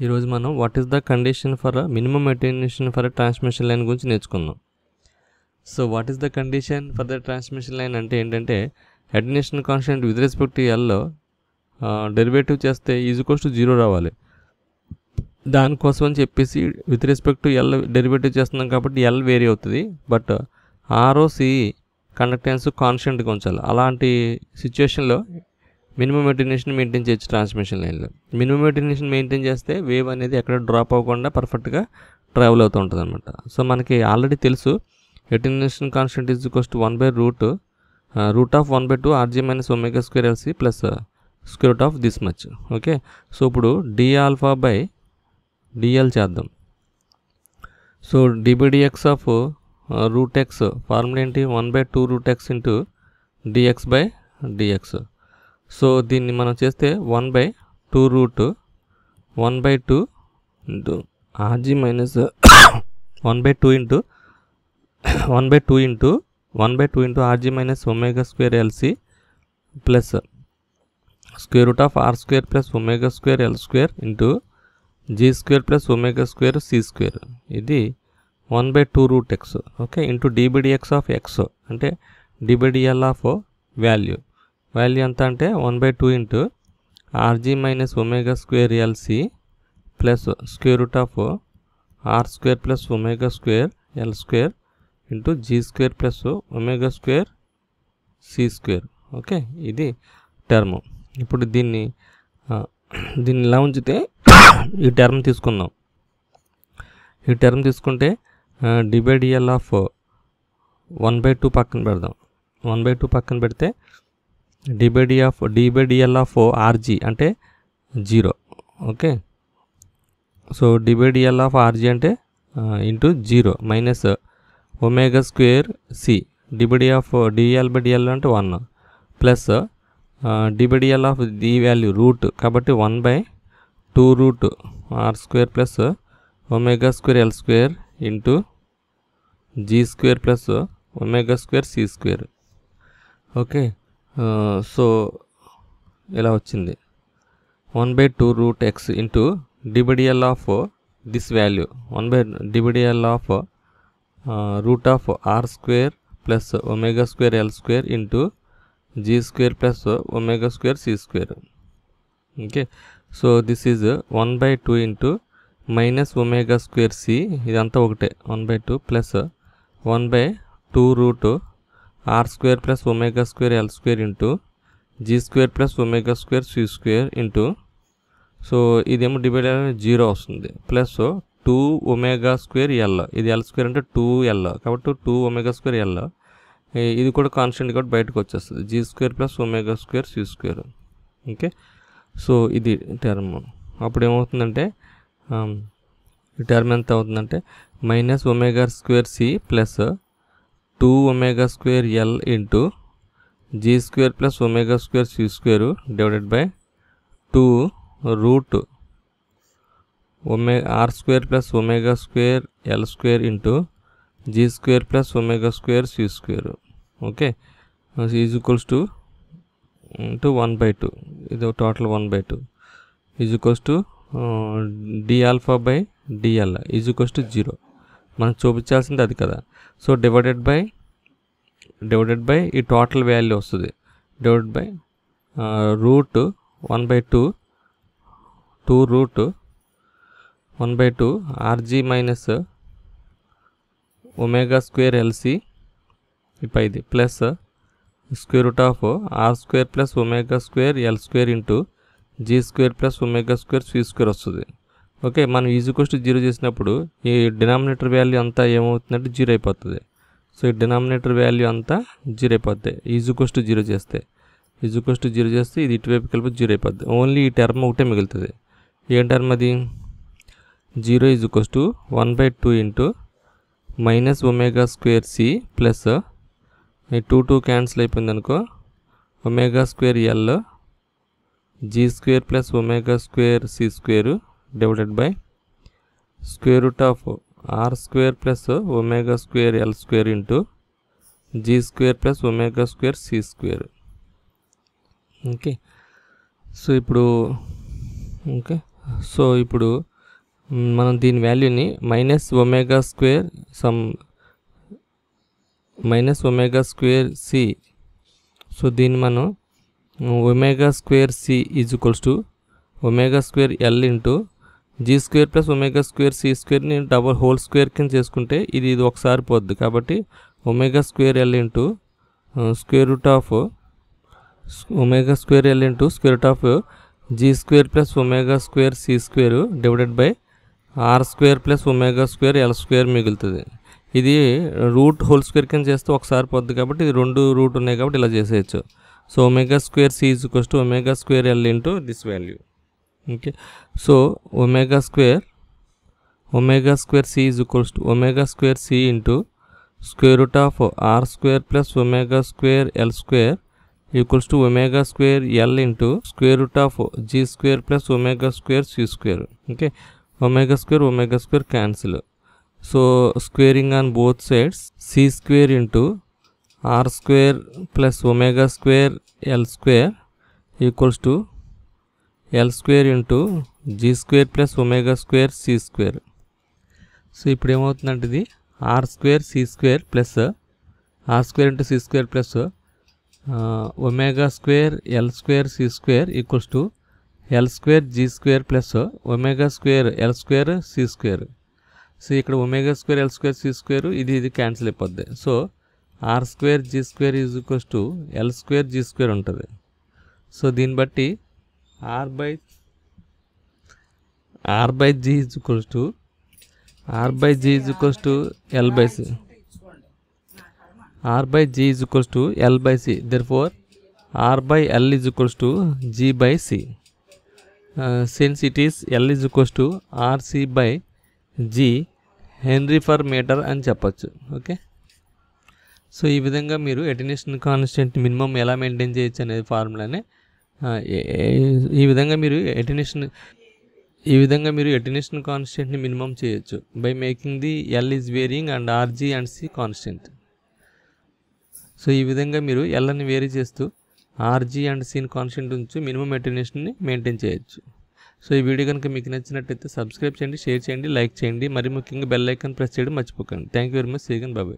ఈరోజు మనం what is the condition for minimum attenuation for transmission line గురించి నేర్చుకుందాం. So what is the condition for the transmission line అంటే ఏంటంటే attenuation constant with respect to yellow derivative చేస్తే ఈజ్ఈక్వల్స్ to 0 రావాలి. దానికోసం అని చెప్పేసి with respect to L derivative చేస్తున్నాం కాబట్టి ఎల్ వేరీ అవుతుంది, బట్ ఆర్ఓసి కండక్టెన్స్ కాన్స్టెంట్గా ఉంచాలి. అలాంటి సిచ్యువేషన్లో మినిమం అటెన్యూషన్ మెయింటైన్ చేయొచ్చు ట్రాన్స్మిషన్ లైన్లో. మినిమం అటెన్యూషన్ మెయింటైన్ చేస్తే వేవ్ అనేది ఎక్కడ డ్రాప్ అవ్వకుండా పర్ఫెక్ట్గా ట్రావెల్ అవుతూ ఉంటుంది అనమాట. సో మనకి ఆల్రెడీ తెలుసు attenuation constant is equals to 1/√, root of 1/2 RG - ω² LC plus square root of this much. Okay, so ఇప్పుడు dα/dl చేద్దాం. So dBdx of root x formula ఏంటి? 1/2√x into dx/dx. సో దీన్ని మనం చేస్తే 1/2√1/2 into RG - 1/2 into 1/2 into RG - ω² LC plus square root of R² plus ω² L² into G² plus ω² C². ఇది 1/2√x. Okay, into dBdx of x అంటే dBdl ఆఫ్ value ఎంత అంటే 1/2 into RG - ω² LC plus square root of R² plus ω² L² into G² plus ω² C². Okay, ఇది term. ఇప్పుడు దీన్ని ఇలా ఉంచితే ఈ టర్మ్ తీసుకుందాం. ఈ టర్మ్ తీసుకుంటే dBdl ఆఫ్ 1/2 పక్కన పెడదాం. 1/2 పక్కన పెడితే dBdl ఆఫ్ RG అంటే 0. Okay, so dBdl of RG అంటే ఇంటూ 0 మైనస్ ω² C dBdl/dl అంటే 1 plus dBdl of the value root కాబట్టి 1/2√R² plus ω² L² into G² plus ω² C². Okay, so ఇలా వచ్చింది 1/2√x into dBdl of this value dBdl of root of R² plus ω² L² into G² plus ω² C². Okay, so this is 1/2 into minus ω² C ఇదంతా ఒకటే 1/2 plus 1/2√R² plus ω² L² into G² plus ω² C² into so ఇదేమో divided 0 వస్తుంది plus 2ω² L ఇది L² అంటే 2L కాబట్టి 2ω² L ఇది కూడా constant కాబట్టి బయటకు వచ్చేస్తుంది G² plus ω² C². Okay, so ఇది టర్మ్. అప్పుడు ఏమవుతుందంటే ఈ టర్మ్ ఎంత అవుతుందంటే minus ω² C plus 2ω² L into G² plus ω² C² divided by 2 R² plus ω² L² into G² plus ω² C². Okay, is equals to into 1/2 ఇది total 1/2 is equals to dα/dl is equals to 0. మనం చూపించాల్సింది అది కదా. So divided by ఈ total value వస్తుంది divided by root 1/2 2√1/2 RG - ω² LC ఇది plus square root of R² plus ω² L² into G² plus ω² C² వస్తుంది. Okay, మనం ఈజ్ఈక్వల్స్ టు 0 చేసినప్పుడు ఈ డినామినేటర్ వాల్యూ అంతా ఏమవుతుందంటే 0 అయిపోతుంది. సో ఈ డినామినేటర్ వాల్యూ అంతా 0 అయిపోద్ది ఈజ్ఈక్వల్స్ టు 0 చేస్తే. ఈజ్ఈక్వల్స్ టు 0 చేస్తే ఇది ఇటువైపు కలిపి 0 అయిపోద్ది. ఓన్లీ ఈ టర్మ్ ఒకటే మిగులుతుంది. ఏం టర్మ్ అది? 0 is equals to 1/2 into minus ω² C plus 2 cancel అయిపోయింది అనుకో ω² L G² plus ω² C² divided by square root of R² plus ω² L² into G² plus ω² C². Okay, so ఇప్పుడు ఓకే సో ఇప్పుడు మనం దీని వాల్యూని minus omega square C, so దీన్ని మనం omega square C is equals to omega square L into G square plus omega square C స్క్వేర్ని double whole square కింద చేసుకుంటే ఇది ఒకసారి పోద్ది. కాబట్టి omega square L into square root of omega square L into square root of G square plus omega square C square divided by R square plus omega square L square మిగులుతుంది. ఇది route whole square కింద చేస్తే ఒకసారి పోద్ది కాబట్టి ఇది 2 route ఉన్నాయి కాబట్టి ఇలా చేసేయచ్చు. So omega square C is equals to omega square L into this value. Okay, so omega square C is equals to omega square C into square root of R square plus omega square L square equals to omega square L into square root of G square plus omega square C square. Okay, omega square cancel. So squaring on both sides C square into R square plus omega square L square equals to L square into G square plus omega square C square. So ఇప్పుడు ఏమవుతుందంటే ఇది R square C square plus R square into C square plus omega square L square C square equals to L square G square plus omega square L square C square. So ఇక్కడ omega square L square C square ఇది cancel అయిపోద్ది. So R square G square is equals to L square G square ఉంటుంది. So దీన్ని బట్టి R by G is equals to L by C. R by G is equals to L by C. Therefore, R by L is equals to G by C. Since it is L is equals to RC by G Henry per meter అని చెప్పచ్చు. Okay, so ఈ విధంగా మీరు attenuation constant minimum ఎలా maintain చేయొచ్చు అనేది ఫార్ములానే ఈ విధంగా మీరు అటెన్యూయేషన్ కాన్స్టెంట్ని మినిమం చేయొచ్చు by making the L is varying and RG and C constant. So ఈ విధంగా మీరు ఎల్ని వేరీ చేస్తూ ఆర్జీ అండ్ సీన్ కాన్స్టెంట్ ఉంచి మినిమం అటెన్యూయేషన్ని మెయింటైన్ చేయొచ్చు. సో ఈ వీడియో కనుక మీకు నచ్చినట్టయితే సబ్స్క్రైబ్ చేయండి, షేర్ చేయండి, లైక్ చేయండి, మరి ముఖ్యంగా బెల్ ఐకాన్ ప్రెస్ చేయడం మర్చిపోకండి. Thank you very much. See you again. Bye by.